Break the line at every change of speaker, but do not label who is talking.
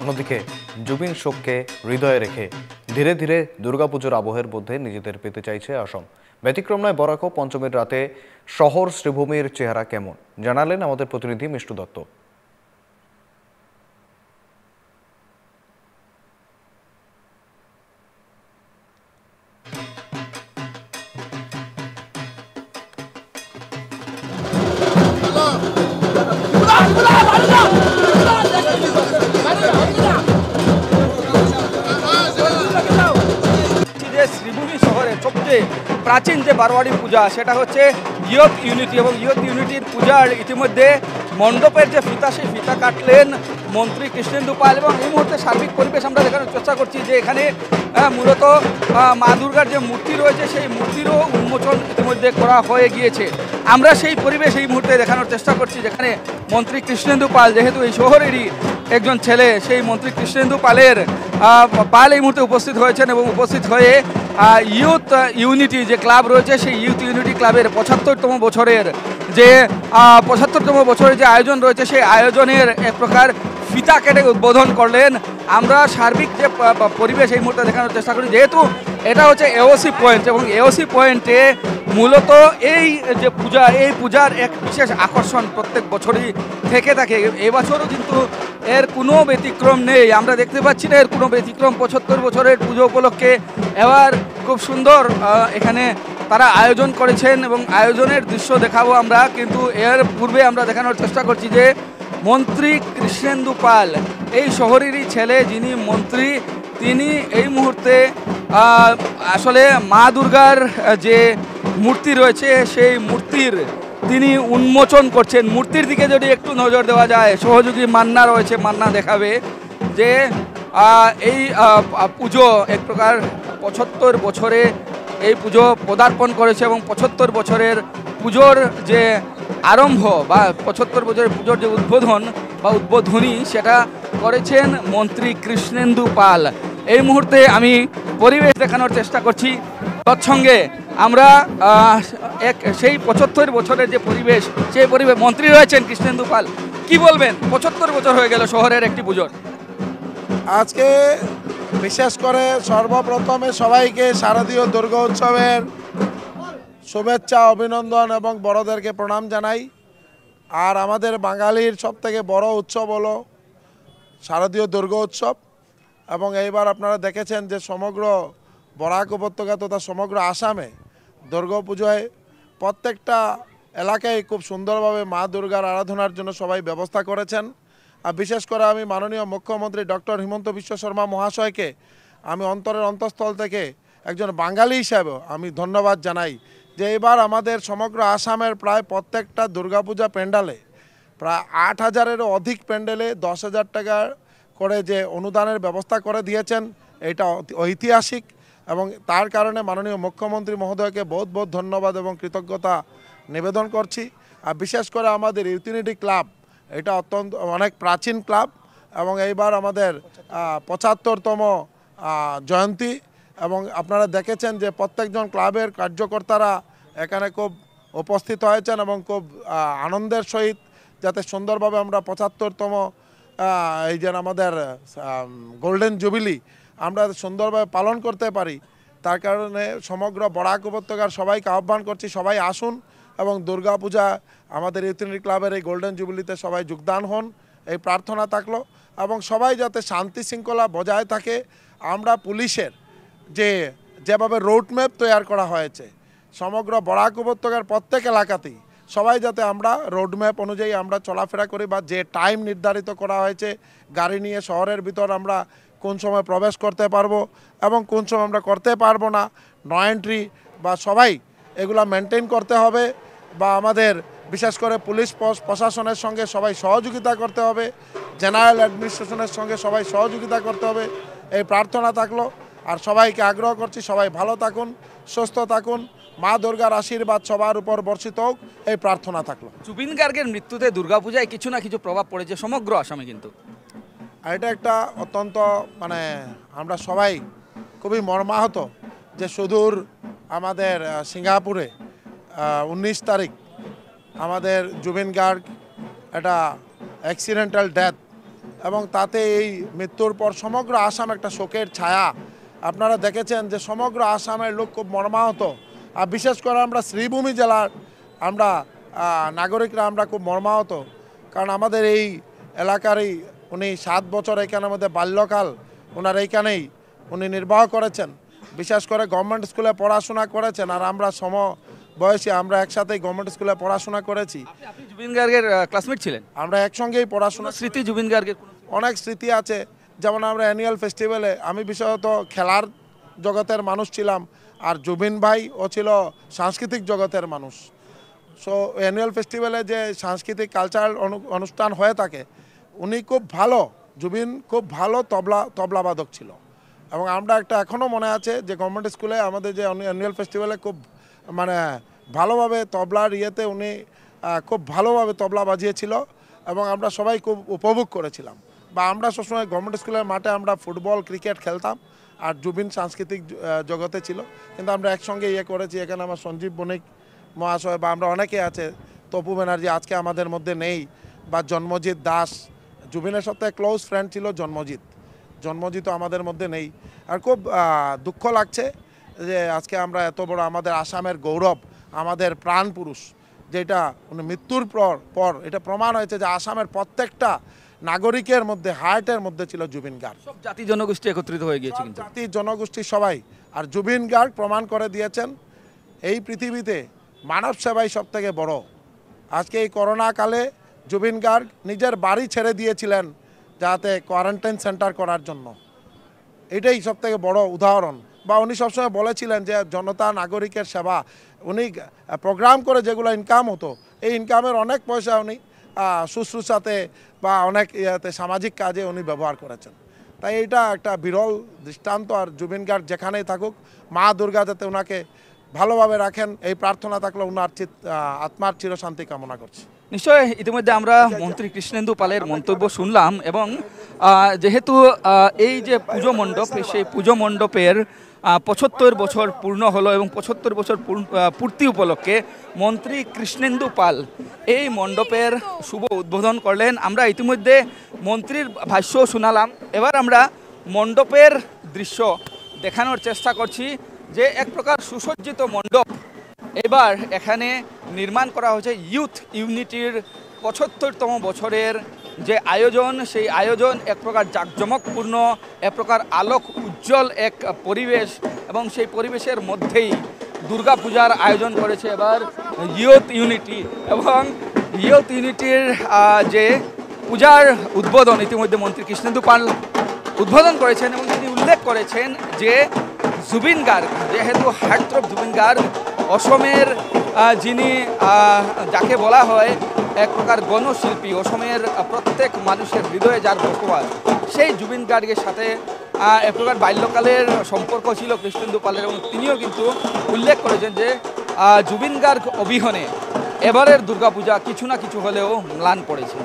অন্যদিকে জুবিন শোককে হৃদয়ে রেখে ধীরে ধীরে দুর্গাপুজোর আবহের মধ্যে নিজেদের পেতে চাইছে আসাম। ব্যতিক্রম নয় বরাকও পঞ্চমীর রাতে শহর শ্রীভূমির চেহারা কেমন জানালেন আমাদের প্রতিনিধি মিষ্টু দত্ত।
শ্রীভূমি শহরের সবচেয়ে প্রাচীন যে বারোয়ারি পূজা সেটা হচ্ছে ইয়ত ইউনিটি, এবং ইয়ত ইউনিটির পূজার ইতিমধ্যে মণ্ডপের যে ফিতা সেই ফিতা কাটলেন মন্ত্রী কৃষ্ণেন্দু পাল। এবং এই মুহূর্তে সার্বিক পরিবেশ আমরা দেখানোর চেষ্টা করছি যে এখানে মূলত মা দুর্গার যে মূর্তি রয়েছে সেই মূর্তিরও উন্মোচন ইতিমধ্যে করা হয়ে গিয়েছে। আমরা সেই পরিবেশ এই মুহূর্তে দেখানোর চেষ্টা করছি যেখানে মন্ত্রী কৃষ্ণেন্দু পাল, যেহেতু এই শহরেরই একজন ছেলে, সেই মন্ত্রী কৃষ্ণেন্দু পালের পাল এই মুহূর্তে উপস্থিত হয়েছেন এবং উপস্থিত হয়ে ইউথ ইউনিটি যে ক্লাব রয়েছে সেই ইউথ ইউনিটি ক্লাবের ৭৫তম বছরের যে ৭৫তম বছরের যে আয়োজন রয়েছে সেই আয়োজনের এক প্রকার ফিতা কেটে উদ্বোধন করলেন। আমরা সার্বিক যে পরিবেশ এই মুহূর্তে দেখানোর চেষ্টা করি, যেহেতু এটা হচ্ছে এওসি পয়েন্ট এবং এওসি পয়েন্টে মূলত এই যে পূজা, এই পূজার এক বিশেষ আকর্ষণ প্রত্যেক বছরই থেকে থাকে। এবছরও কিন্তু এর কোনো ব্যতিক্রম নেই। আমরা দেখতে পাচ্ছি না এর কোনো ব্যতিক্রম। ৭৫ বছরের পুজো উপলক্ষে এবার খুব সুন্দর এখানে তারা আয়োজন করেছেন এবং আয়োজনের দৃশ্য দেখাবো আমরা, কিন্তু এর পূর্বে আমরা দেখানোর চেষ্টা করছি যে মন্ত্রী কৃষ্ণেন্দু পাল এই শহরেরই ছেলে, যিনি মন্ত্রী, তিনি এই মুহূর্তে আসলে মা দুর্গার যে মূর্তি রয়েছে সেই মূর্তির তিনি উন্মোচন করছেন। মূর্তির দিকে যদি একটু নজর দেওয়া যায়, সহযোগী মান্না রয়েছে, মান্না দেখাবে যে এই পুজো এক প্রকার ৭৫ বছরে এই পুজো পদার্পণ করেছে এবং ৭৫ বছরের পুজোর যে আরম্ভ বা ৭৫ বছরের পুজোর যে উদ্বোধন বা উদ্বোধনী সেটা করেছেন মন্ত্রী কৃষ্ণেন্দু পাল। এই মুহূর্তে আমি পরিবেশ দেখানোর চেষ্টা করছি, তৎসঙ্গে আমরা সেই ৭৫ বছরের যে পরিবেশ, সেই পরিবেশ মন্ত্রী রয়েছেন কৃষ্ণেন্দু পাল। কি বলবেন, ৭৫ বছর হয়ে গেল শহরের একটি পুজোর।
আজকে বিশেষ করে সর্বপ্রথমে সবাইকে শারদীয় দুর্গা উৎসবের শুভেচ্ছা, অভিনন্দন এবং বড়দেরকে প্রণাম জানাই। আর আমাদের বাঙালির সবথেকে বড় উৎসব হলো শারদীয় দুর্গা উৎসব। এবং এইবার আপনারা দেখেছেন যে সমগ্র বরাক উপত্যকা তথা সমগ্র আসামে দুর্গা পুজোয় প্রত্যেকটা এলাকায় খুব সুন্দরভাবে মা দুর্গার আরাধনার জন্য সবাই ব্যবস্থা করেছেন। আর বিশেষ করে আমি মাননীয় মুখ্যমন্ত্রী ডক্টর হিমন্ত বিশ্ব শর্মা মহাশয়কে আমি অন্তরের অন্তঃস্থল থেকে একজন বাঙালি হিসাবেও আমি ধন্যবাদ জানাই যে এবার আমাদের সমগ্র আসামের প্রায় প্রত্যেকটা দুর্গাপূজা প্যান্ডেলে প্রায় ৮,০০০-এরও অধিক প্যান্ডেলে ১০,০০০ টাকা করে যে অনুদানের ব্যবস্থা করে দিয়েছেন, এটা ঐতিহাসিক। এবং তার কারণে মাননীয় মুখ্যমন্ত্রী মহোদয়কে বহুত বহুত ধন্যবাদ এবং কৃতজ্ঞতা নিবেদন করছি। আর বিশেষ করে আমাদের ইউথ ইউনিটি ক্লাব, এটা অত্যন্ত অনেক প্রাচীন ক্লাব এবং এইবার আমাদের ৭৫তম জয়ন্তী। এবং আপনারা দেখেছেন যে প্রত্যেকজন ক্লাবের কার্যকর্তারা এখানে খুব উপস্থিত হয়েছেন এবং খুব আনন্দের সহিত যাতে সুন্দরভাবে আমরা ৭৫তম এই যে আমাদের গোল্ডেন জুবিলি আমরা সুন্দরভাবে পালন করতে পারি, তার কারণে সমগ্র বরাক উপত্যকার সবাইকে আহ্বান করছি সবাই আসুন এবং দুর্গাপূজা আমাদের ইউথ ইউনিটি ক্লাবের এই গোল্ডেন জুবিলিতে সবাই যোগদান হন, এই প্রার্থনা থাকলো। এবং সবাই যাতে শান্তি শৃঙ্খলা বজায় থাকে। আমরা পুলিশের যেভাবে রোডম্যাপ তৈরি করা হয়েছে সমগ্র বরাক উপত্যকার প্রত্যেক এলাকাতেই, সবাই যাতে আমরা রোডম্যাপ অনুযায়ী আমরা চলাফেরা করি বা যে টাইম নির্ধারিত করা হয়েছে গাড়ি নিয়ে শহরের ভিতর আমরা কোন সময় প্রবেশ করতে পারবো এবং কোন সময় আমরা করতে পারবো না, নো এন্ট্রি বা সবাই এগুলা মেনটেন করতে হবে। বা আমাদের বিশেষ করে পুলিশ প্রশাসনের সঙ্গে সবাই সহযোগিতা করতে হবে, জেনারেল অ্যাডমিনিস্ট্রেশনের সঙ্গে সবাই সহযোগিতা করতে হবে, এই প্রার্থনা থাকলো। আর সবাইকে আগ্রহ করছি সবাই ভালো থাকুন, সুস্থ থাকুন, মা দুর্গার আশীর্বাদ সবার উপর বর্ষিত হোক, এই প্রার্থনা থাকলো।
জুবিন গার্গের মৃত্যুতে দুর্গাপূজায় কিছু না কিছু প্রভাব পড়েছে সমগ্র আসামে, কিন্তু
এটা একটা অত্যন্ত আমরা সবাই খুবই মর্মাহত যে সুদূর আমাদের সিঙ্গাপুরে 19 তারিখ আমাদের জুবিন গার্গ একটা অ্যাক্সিডেন্টাল ডেথ এবং তাতে এই মৃত্যুর পর সমগ্র আসাম একটা শোকের ছায়া। আপনারা দেখেছেন যে সমগ্র আসামের লোক খুব মর্মাহত, আর বিশেষ করে আমরা শ্রীভূমি জেলার আমরা নাগরিকরা আমরা খুব মর্মাহত, কারণ আমাদের এই এলাকারই উনি 7 বছর এখানের মধ্যে বাল্যকাল ওনার এইখানেই উনি নির্বাহ করেছেন। বিশেষ করে গভর্নমেন্ট স্কুলে পড়াশোনা করেছেন, আর আমরা বয়সী আমরা একসাথেই গভর্নমেন্ট স্কুলে পড়াশোনা করেছি।
আপনি জুবিন গার্গের ক্লাসমেট ছিলেন?
আমরা একসঙ্গেই পড়াশোনা।
স্মৃতি জুবিন গার্গের
অনেক স্মৃতি আছে, যেমন আমরা অ্যানুয়াল ফেস্টিভ্যালে, আমি বিশেষত খেলার জগতের মানুষ ছিলাম, আর জুবিন ভাই ও ছিল সাংস্কৃতিক জগতের মানুষ। সো অ্যানুয়াল ফেস্টিভ্যালে যে সাংস্কৃতিক কালচারাল অনুষ্ঠান হয়ে থাকে, উনি খুব ভালো, জুবিন খুব ভালো তবলাবাদক ছিল। এবং আমরা একটা এখনও মনে আছে যে গভর্নমেন্ট স্কুলে আমাদের যে অ্যানুয়াল ফেস্টিভ্যালে খুব মানে ভালোভাবে তবলার ইয়েতে উনি খুব ভালোভাবে তবলা বাজিয়েছিল, এবং আমরা সবাই খুব উপভোগ করেছিলাম। বা আমরা সবসময় গভর্নমেন্ট স্কুলের মাঠে আমরা ফুটবল ক্রিকেট খেলতাম, আর জুবিন সাংস্কৃতিক জগতে ছিল, কিন্তু আমরা একসঙ্গে করেছি। এখানে আমার সঞ্জীব বণিক মহাশয় বা আমরা অনেকে আছে, তপু ব্যানার্জি আজকে আমাদের মধ্যে নেই, বা জন্মজিৎ দাস, জুবিনের সাথে ক্লোজ ফ্রেন্ড ছিল জন্মজিৎও আমাদের মধ্যে নেই। আর খুব দুঃখ লাগছে যে আজকে আমরা এত বড় আমাদের আসামের গৌরব, আমাদের প্রাণ পুরুষ, যেটা উনি মৃত্যুর পর এটা প্রমাণ হয়েছে যে আসামের প্রত্যেকটা নাগরিকের মধ্যে হার্টের মধ্যে ছিল জুবিন গার্গ।
সব জাতি জনগোষ্ঠী একত্রিত হয়ে গিয়েছে, কিন্তু
জাতি জনগোষ্ঠী সবাই। আর জুবিন গার্গ প্রমাণ করে দিয়েছেন এই পৃথিবীতে মানব সেবাই সব থেকে বড়। আজকে এই করোনা কালে জুবিন গার্গ নিজের বাড়ি ছেড়ে দিয়েছিলেন যাতে কোয়ারেন্টাইন সেন্টার করার জন্য। এটাই সব থেকে বড় উদাহরণ। বা উনি সবসময় বলেছিলেন যে জনতা নাগরিকের সেবা, উনি প্রোগ্রাম করে যেগুলো ইনকাম হতো, এই ইনকামের অনেক পয়সা উনি শুশ্রূষাতে বা অনেক সামাজিক কাজে উনি ব্যবহার করেছেন। তাই এটা একটা বিরল দৃষ্টান্ত। আর জুবিন গার্গ যেখানেই থাকুক, মা দুর্গা যাতে ওনাকে ভালোভাবে রাখেন, এই প্রার্থনা থাকলে ওনার আত্মার চিরশান্তি কামনা করছি।
নিশ্চয় ইতিমধ্যে আমরা মন্ত্রী কৃষ্ণেন্দু পালের মন্তব্য শুনলাম, এবং যেহেতু এই যে পুজো মণ্ডপ, সেই পুজো মণ্ডপের 75 বছর পূর্ণ হলো, এবং 75 বছর পূর্তি উপলক্ষে মন্ত্রী কৃষ্ণেন্দু পাল এই মণ্ডপের শুভ উদ্বোধন করলেন। আমরা ইতিমধ্যে মন্ত্রীর ভাষ্য শোনালাম, এবার আমরা মণ্ডপের দৃশ্য দেখানোর চেষ্টা করছি, যে এক প্রকার সুসজ্জিত মণ্ডপ এবার এখানে নির্মাণ করা হয়েছে। ইউথ ইউনিটির 75তম বছরের যে আয়োজন, সেই আয়োজন এক প্রকার জাঁকজমকপূর্ণ, এক প্রকার আলোক উজ্জ্বল এক পরিবেশ, এবং সেই পরিবেশের মধ্যেই দুর্গাপূজার আয়োজন করেছে এবার ইউথ ইউনিটি। এবং ইউথ ইউনিটির যে পূজার উদ্বোধন ইতিমধ্যে মন্ত্রী কৃষ্ণেন্দু পাল উদ্বোধন করেছেন, এবং তিনি উল্লেখ করেছেন যে জুবিন গার্গ, যেহেতু হার্টথ্রব জুবিন গার্গ অসমের যিনি যাকে বলা হয় এক প্রকার গণশিল্পী, অসমের প্রত্যেক মানুষের হৃদয়ে যার বসবাস, সেই জুবিন গার্গের সাথে এক প্রকার বাল্যকালের সম্পর্ক ছিল কৃষ্ণেন্দু পালের। এবং তিনিও কিন্তু উল্লেখ করেছেন যে জুবিন গার্গ অবিহনে এবারের দুর্গাপূজা কিছু না কিছু হলেও ম্লান পড়েছে।